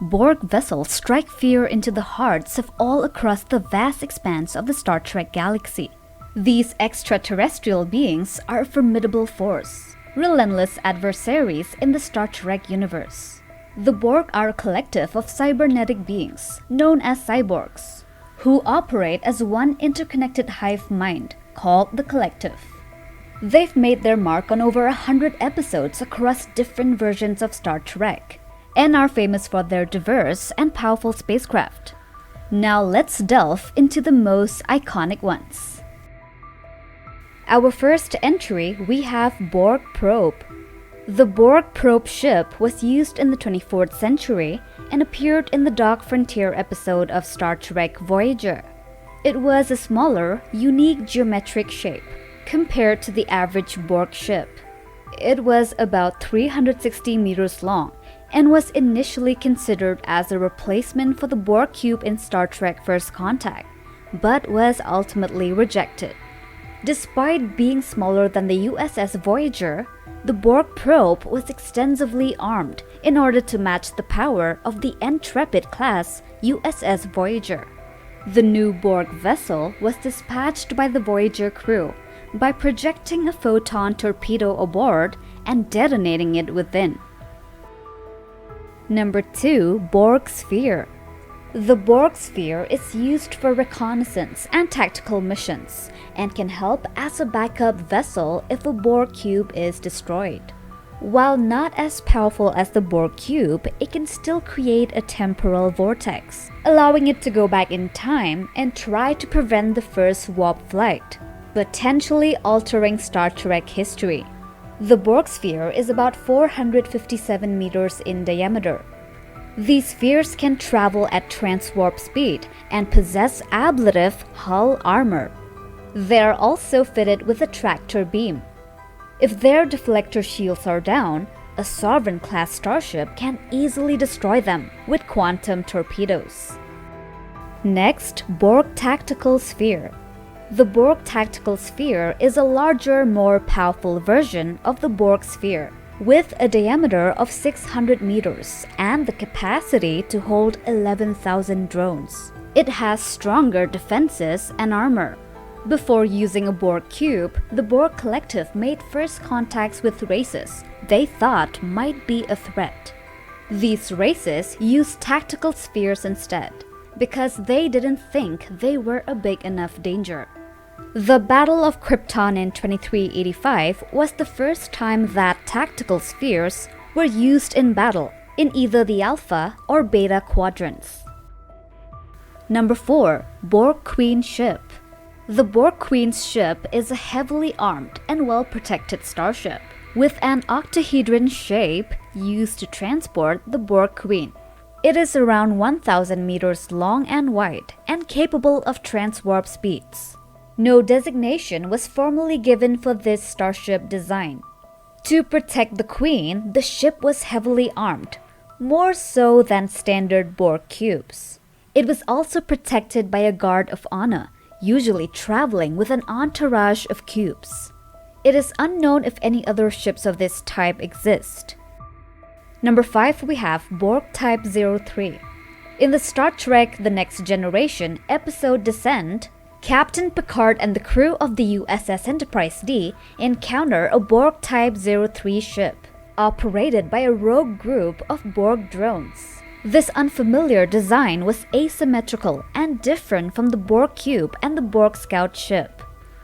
Borg vessels strike fear into the hearts of all across the vast expanse of the Star Trek galaxy. These extraterrestrial beings are a formidable force, relentless adversaries in the Star Trek universe. The Borg are a collective of cybernetic beings, known as cyborgs, who operate as one interconnected hive mind called the Collective. They've made their mark on over 100 episodes across different versions of Star Trek, and are famous for their diverse and powerful spacecraft. Now let's delve into the most iconic ones. Our first entry, we have Borg Probe. The Borg Probe ship was used in the 24th century and appeared in the Dark Frontier episode of Star Trek Voyager. It was a smaller, unique geometric shape compared to the average Borg ship. It was about 360 meters long and was initially considered as a replacement for the Bor Cube in Star Trek First Contact, but was ultimately rejected. Despite being smaller than the USS Voyager, the Borg Probe was extensively armed in order to match the power of the Intrepid-class USS Voyager. The new Borg vessel was dispatched by the Voyager crew by projecting a photon torpedo aboard and detonating it within. Number 2. Borg Sphere. The Borg Sphere is used for reconnaissance and tactical missions, and can help as a backup vessel if a Bor Cube is destroyed. While not as powerful as the Bor Cube, it can still create a temporal vortex, allowing it to go back in time and try to prevent the first warp flight, potentially altering Star Trek history. The Borg Sphere is about 457 meters in diameter. These spheres can travel at transwarp speed and possess ablative hull armor. They are also fitted with a tractor beam. If their deflector shields are down, a Sovereign-class starship can easily destroy them with quantum torpedoes. Next, Borg Tactical Sphere. The Borg Tactical Sphere is a larger, more powerful version of the Borg Sphere, with a diameter of 600 meters and the capacity to hold 11,000 drones. It has stronger defenses and armor. Before using a Borg Cube, the Borg Collective made first contacts with races they thought might be a threat. These races used tactical spheres instead, because they didn't think they were a big enough danger. The Battle of Krypton in 2385 was the first time that tactical spheres were used in battle in either the Alpha or Beta quadrants. Number 4. Bor Queen Ship. The Bor Queen Ship is a heavily armed and well-protected starship with an octahedron shape used to transport the Bor Queen. It is around 1,000 meters long and wide and capable of transwarp speeds. No designation was formally given for this starship design. To protect the Queen, the ship was heavily armed, more so than standard Borg cubes. It was also protected by a guard of honor, usually traveling with an entourage of cubes. It is unknown if any other ships of this type exist. Number 5, we have Borg Type 03. In the Star Trek The Next Generation episode Descent, Captain Picard and the crew of the USS Enterprise D encounter a Borg Type 03 ship, operated by a rogue group of Borg drones. This unfamiliar design was asymmetrical and different from the Borg Cube and the Borg Scout ship.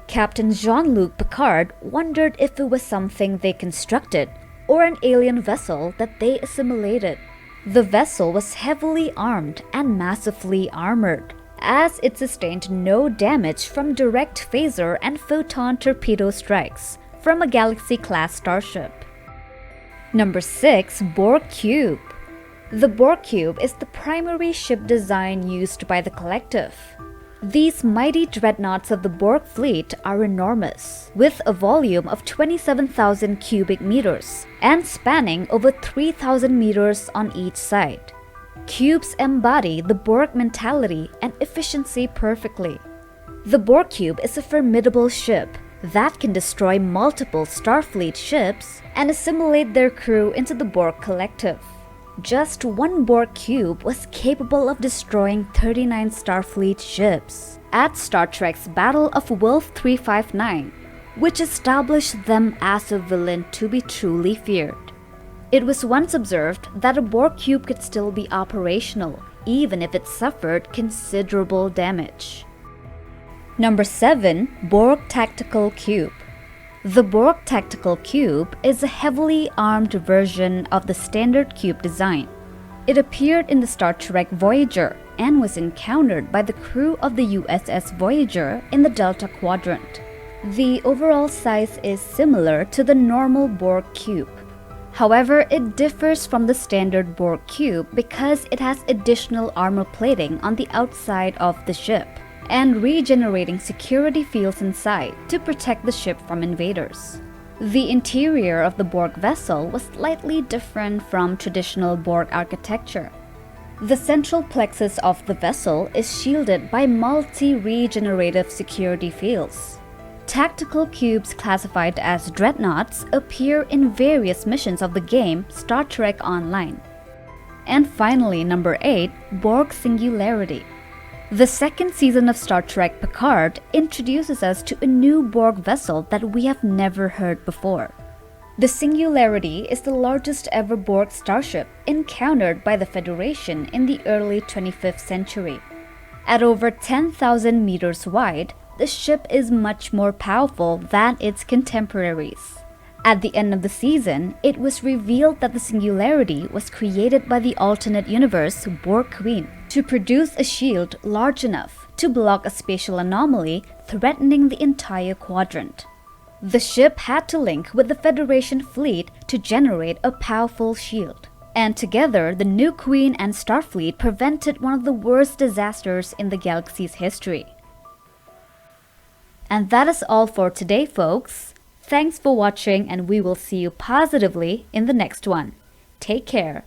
Captain Jean-Luc Picard wondered if it was something they constructed or an alien vessel that they assimilated. The vessel was heavily armed and massively armored, as it sustained no damage from direct phaser and photon torpedo strikes from a Galaxy-class starship. Number 6. Bor Cube. The Bor Cube is the primary ship design used by the Collective. These mighty dreadnoughts of the Borg fleet are enormous, with a volume of 27,000 cubic meters and spanning over 3,000 meters on each side. Cubes embody the Borg mentality and efficiency perfectly. The Bor Cube is a formidable ship that can destroy multiple Starfleet ships and assimilate their crew into the Borg Collective. Just one Bor Cube was capable of destroying 39 Starfleet ships at Star Trek's Battle of Wolf 359, which established them as a villain to be truly feared. It was once observed that a Bor Cube could still be operational, even if it suffered considerable damage. Number 7. Borg Tactical Cube. The Borg Tactical Cube is a heavily armed version of the standard cube design. It appeared in the Star Trek Voyager and was encountered by the crew of the USS Voyager in the Delta Quadrant. The overall size is similar to the normal Borg Cube. However, it differs from the standard Borg Cube because it has additional armor plating on the outside of the ship and regenerating security fields inside to protect the ship from invaders. The interior of the Borg vessel was slightly different from traditional Borg architecture. The central plexus of the vessel is shielded by multi-regenerative security fields. Tactical cubes classified as dreadnoughts appear in various missions of the game Star Trek Online. And finally, number 8, Borg Singularity. The second season of Star Trek Picard introduces us to a new Borg vessel that we have never heard before. The Singularity is the largest ever Borg starship encountered by the Federation in the early 25th century. At over 10,000 meters wide, the ship is much more powerful than its contemporaries. At the end of the season, it was revealed that the Singularity was created by the alternate universe Bor Queen to produce a shield large enough to block a spatial anomaly threatening the entire quadrant. The ship had to link with the Federation fleet to generate a powerful shield. And together, the new Queen and Starfleet prevented one of the worst disasters in the galaxy's history. And that is all for today, folks. Thanks for watching, and we will see you positively in the next one. Take care.